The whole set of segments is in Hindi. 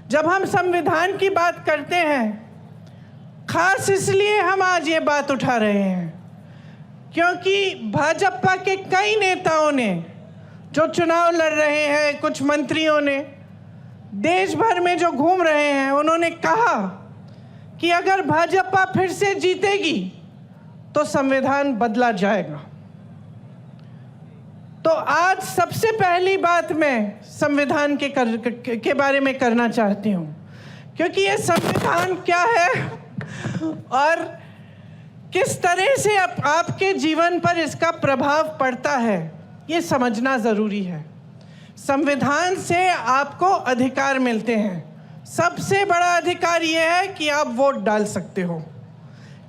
जब हम संविधान की बात करते हैं, खास इसलिए हम आज ये बात उठा रहे हैं क्योंकि भाजपा के कई नेताओं ने जो चुनाव लड़ रहे हैं, कुछ मंत्रियों ने देश भर में जो घूम रहे हैं, उन्होंने कहा कि अगर भाजपा फिर से जीतेगी तो संविधान बदला जाएगा। तो आज सबसे पहली बात मैं संविधान के बारे में करना चाहती हूँ, क्योंकि ये संविधान क्या है और किस तरह से आपके जीवन पर इसका प्रभाव पड़ता है, ये समझना ज़रूरी है। संविधान से आपको अधिकार मिलते हैं। सबसे बड़ा अधिकार ये है कि आप वोट डाल सकते हो।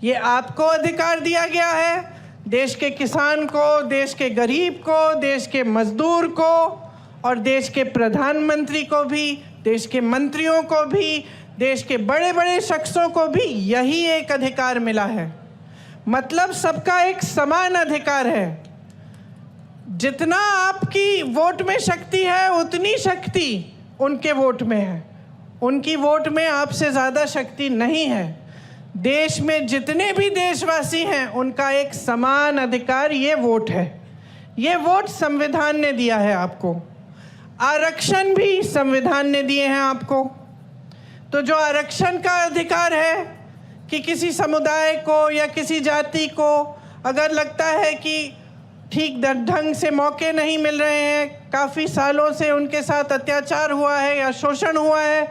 ये आपको अधिकार दिया गया है, देश के किसान को, देश के गरीब को, देश के मजदूर को और देश के प्रधानमंत्री को भी, देश के मंत्रियों को भी, देश के बड़े बड़े शख्सों को भी यही एक अधिकार मिला है। मतलब सबका एक समान अधिकार है। जितना आपकी वोट में शक्ति है, उतनी शक्ति उनके वोट में है। उनकी वोट में आपसे ज़्यादा शक्ति नहीं है। देश में जितने भी देशवासी हैं, उनका एक समान अधिकार ये वोट है। ये वोट संविधान ने दिया है आपको। आरक्षण भी संविधान ने दिए हैं आपको। तो जो आरक्षण का अधिकार है कि किसी समुदाय को या किसी जाति को अगर लगता है कि ठीक ढंग से मौके नहीं मिल रहे हैं, काफ़ी सालों से उनके साथ अत्याचार हुआ है या शोषण हुआ है,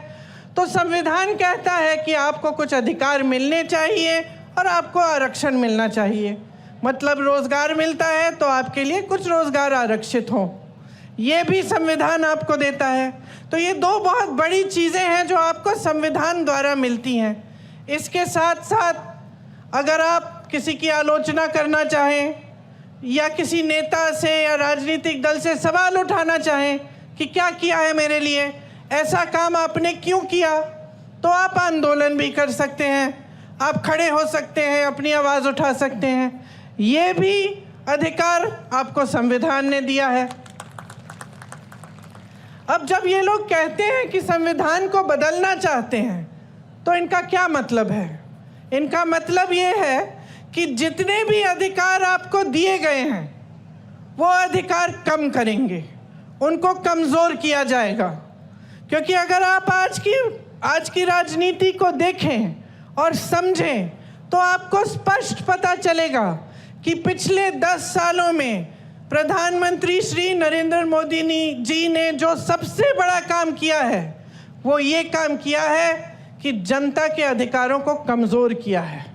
तो संविधान कहता है कि आपको कुछ अधिकार मिलने चाहिए और आपको आरक्षण मिलना चाहिए। मतलब रोज़गार मिलता है तो आपके लिए कुछ रोज़गार आरक्षित हो, ये भी संविधान आपको देता है। तो ये दो बहुत बड़ी चीज़ें हैं जो आपको संविधान द्वारा मिलती हैं। इसके साथ साथ अगर आप किसी की आलोचना करना चाहें या किसी नेता से या राजनीतिक दल से सवाल उठाना चाहें कि क्या किया है मेरे लिए, ऐसा काम आपने क्यों किया, तो आप आंदोलन भी कर सकते हैं, आप खड़े हो सकते हैं, अपनी आवाज़ उठा सकते हैं। ये भी अधिकार आपको संविधान ने दिया है। अब जब ये लोग कहते हैं कि संविधान को बदलना चाहते हैं, तो इनका क्या मतलब है? इनका मतलब ये है कि जितने भी अधिकार आपको दिए गए हैं, वो अधिकार कम करेंगे, उनको कमज़ोर किया जाएगा। क्योंकि अगर आप आज की राजनीति को देखें और समझें तो आपको स्पष्ट पता चलेगा कि पिछले 10 सालों में प्रधानमंत्री श्री नरेंद्र मोदी जी ने जो सबसे बड़ा काम किया है, वो ये काम किया है कि जनता के अधिकारों को कमज़ोर किया है।